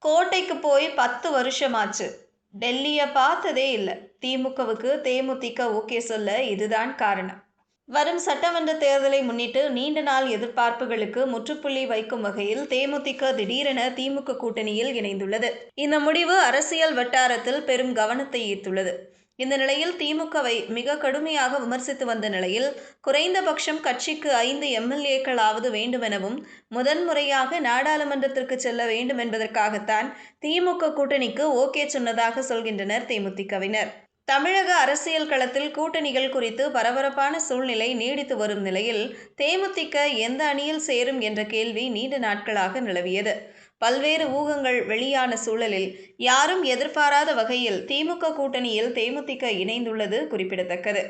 கோட்டைக்கு போய் 10 வருஷமாச்சு. டெல்லிய பார்த்ததே இல்ல. திமுகவுக்கு தேமுதிக ஓகே சொல்ல இதுதான் காரணம். வரும் சட்டமன்ற தேர்தலை முன்னிட்டு நீண்ட நாள் எதிர்பார்ப்புகளுக்கு முற்றுப்புள்ளி வைக்கும் வகையில் தேமுதிக திடீரென திமுக கூட்டணியில் இணைந்துள்ளது. இந்த முடிவு அரசியல் வட்டாரத்தில் பெரும் கவனத்தை ஈர்த்துள்ளது. இந்த நிலையில் திமுகவை மிக கடுமையாக விமர்சித்து வந்த நிலையில் குறைந்தபட்சம் கட்சிக்கு 5 எம்எல்ஏக்களாவது வேண்டுமெனவும் முதன்முறையாக நாடாளுமன்றத்திற்கு செல்ல வேண்டும் என்பதற்காகத்தான் திமுக கூட்டணிக்கு ஓகே சொன்னதாக சொல்கின்றனர் தேமுதிகவினர். தமிழக அரசியல் களத்தில் கூட்டணிகள் குறித்து பரபரப்பான சூழ்நிலை நீடித்து வரும் நிலையில் தேமுதிக எந்த அணியில் சேரும் என்ற கேள்வி நீண்ட நாட்களாக நிலவியது. பல்வேறு ஊகங்கள் வெளியான சூழலில் யாரும் எதிர்பாராத வகையில் திமுக கூட்டணியில் தேமுதிக இணைந்துள்ளது குறிப்பிடத்தக்கது.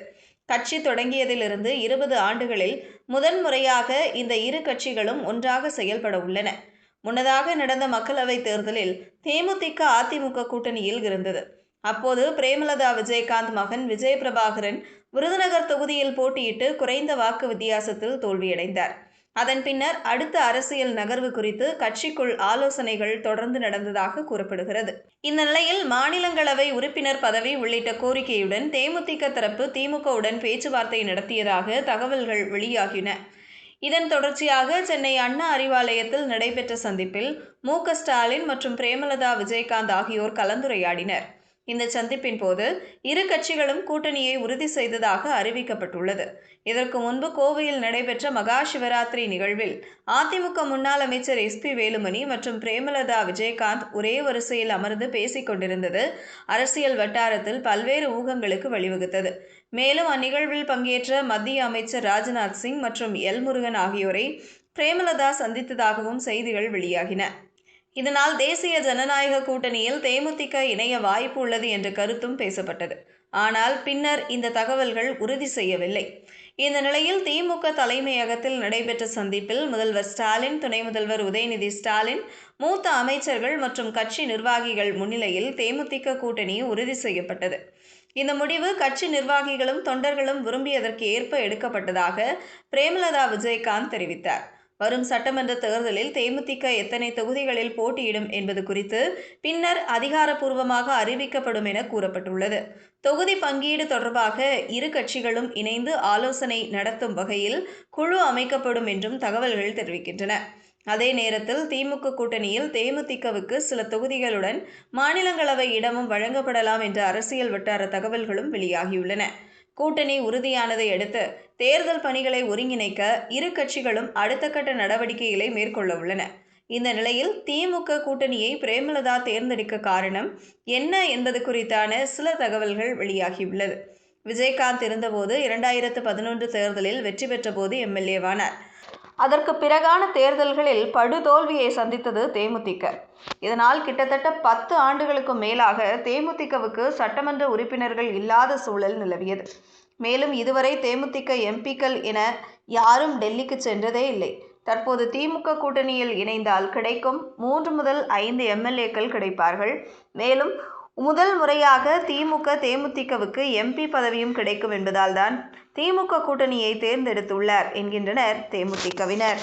கட்சி தொடங்கியதிலிருந்து 20 ஆண்டுகளில் முதன்முறையாக இந்த இரு கட்சிகளும் ஒன்றாக செயல்பட உள்ளன. முன்னதாக நடந்த மக்களவைத் தேர்தலில் தேமுதிக அதிமுக கூட்டணியில் இருந்தது. அப்போது பிரேமலதா விஜயகாந்த் மகன் விஜய் பிரபாகரன் விருதுநகர் தொகுதியில் போட்டியிட்டு குறைந்த வாக்கு வித்தியாசத்தில் தோல்வியடைந்தார். அதன் பின்னர் அடுத்த அரசியல் நகர்வு குறித்து கட்சிக்குள் ஆலோசனைகள் தொடர்ந்து நடந்ததாக கூறப்படுகிறது. இந்த நிலையில் மாநிலங்களவை உறுப்பினர் பதவி உள்ளிட்ட கோரிக்கையுடன் தேமுதிக தரப்பு திமுகவுடன் பேச்சுவார்த்தை நடத்தியதாக தகவல்கள் வெளியாகின. இதன் தொடர்ச்சியாக சென்னை அண்ணா அறிவாலயத்தில் நடைபெற்ற சந்திப்பில் மு.க.ஸ்டாலின் மற்றும் பிரேமலதா விஜயகாந்த் ஆகியோர் கலந்துரையாடினர். இந்த சந்திப்பின் போது இரு கட்சிகளும் கூட்டணியை உறுதி செய்ததாக அறிவிக்கப்பட்டுள்ளது. இதற்கு முன்பு கோவையில் நடைபெற்ற மகா சிவராத்திரி நிகழ்வில் அதிமுக முன்னாள் அமைச்சர் எஸ்.பி. வேலுமணி மற்றும் பிரேமலதா விஜயகாந்த் ஒரே வரிசையில் அமர்ந்து பேசிக் கொண்டிருந்தது அரசியல் வட்டாரத்தில் பல்வேறு ஊகங்களுக்கு வழிவகுத்தது. மேலும் அந்நிகழ்வில் பங்கேற்ற மத்திய அமைச்சர் ராஜ்நாத் சிங் மற்றும் எல். முருகன் ஆகியோரை பிரேமலதா சந்தித்ததாகவும் செய்திகள் வெளியாகின. இதனால் தேசிய ஜனநாயக கூட்டணியில் தேமுதிக இணைய வாய்ப்பு உள்ளது என்ற கருத்தும் பேசப்பட்டது. ஆனால் பின்னர் இந்த தகவல்கள் உறுதி செய்யவில்லை. இந்த நிலையில் திமுக தலைமையகத்தில் நடைபெற்ற சந்திப்பில் முதல்வர் ஸ்டாலின், துணை முதல்வர் உதயநிதி ஸ்டாலின், மூத்த அமைச்சர்கள் மற்றும் கட்சி நிர்வாகிகள் முன்னிலையில் தேமுதிக கூட்டணி உறுதி செய்யப்பட்டது. இந்த முடிவு கட்சி நிர்வாகிகளும் தொண்டர்களும் விரும்பியதற்கு ஏற்ப எடுக்கப்பட்டதாக பிரேமலதா விஜயகாந்த் தெரிவித்தார். வரும் சட்டமன்ற தேர்தலில் தேமுதிக எத்தனை தொகுதிகளில் போட்டியிடும் என்பது குறித்து பின்னர் அதிகாரப்பூர்வமாக அறிவிக்கப்படும் என கூறப்பட்டுள்ளது. தொகுதி பங்கீடு தொடர்பாக இரு கட்சிகளும் இணைந்து ஆலோசனை நடத்தும் வகையில் குழு அமைக்கப்படும் என்றும் தகவல்கள் தெரிவிக்கின்றன. அதே நேரத்தில் திமுக கூட்டணியில் தேமுதிகவுக்கு சில தொகுதிகளுடன் மாநிலங்களவை இடமும் வழங்கப்படலாம் என்ற அரசியல் வட்டார தகவல்களும் வெளியாகியுள்ளன. கூட்டணி உறுதியானதை அடுத்து தேர்தல் பணிகளை ஒருங்கிணைக்க இரு கட்சிகளும் அடுத்த கட்ட நடவடிக்கைகளை மேற்கொள்ள உள்ளன. இந்த நிலையில் திமுக கூட்டணியை பிரேமலதா தேர்ந்தெடுக்க காரணம் என்ன என்பது குறித்தான சில தகவல்கள் வெளியாகியுள்ளது. விஜயகாந்த் இருந்தபோது 2011 தேர்தலில் வெற்றி பெற்ற போது எம்எல்ஏவானார். அதற்கு பிறகான தேர்தல்களில் படுதோல்வியை சந்தித்தது தேமுதிக. இதனால் கிட்டத்தட்ட 10 ஆண்டுகளுக்கும் மேலாக தேமுதிகவுக்கு சட்டமன்ற உறுப்பினர்கள் இல்லாத சூழல் நிலவியது. மேலும் இதுவரை தேமுதிக எம்பிக்கள் என யாரும் டெல்லிக்கு சென்றதே இல்லை. தற்போது திமுக கூட்டணியில் இணைந்தால் கிடைக்கும் 3 முதல் 5 எம்எல்ஏக்கள் கிடைப்பார்கள். மேலும் முதல் முறையாக திமுக தேமுதிகவுக்கு எம்பி பதவியும் கிடைக்கும் என்பதால் தான் திமுக கூட்டணியை தேர்ந்தெடுத்துள்ளார் என்கின்றனர் தேமுதிகவினர்.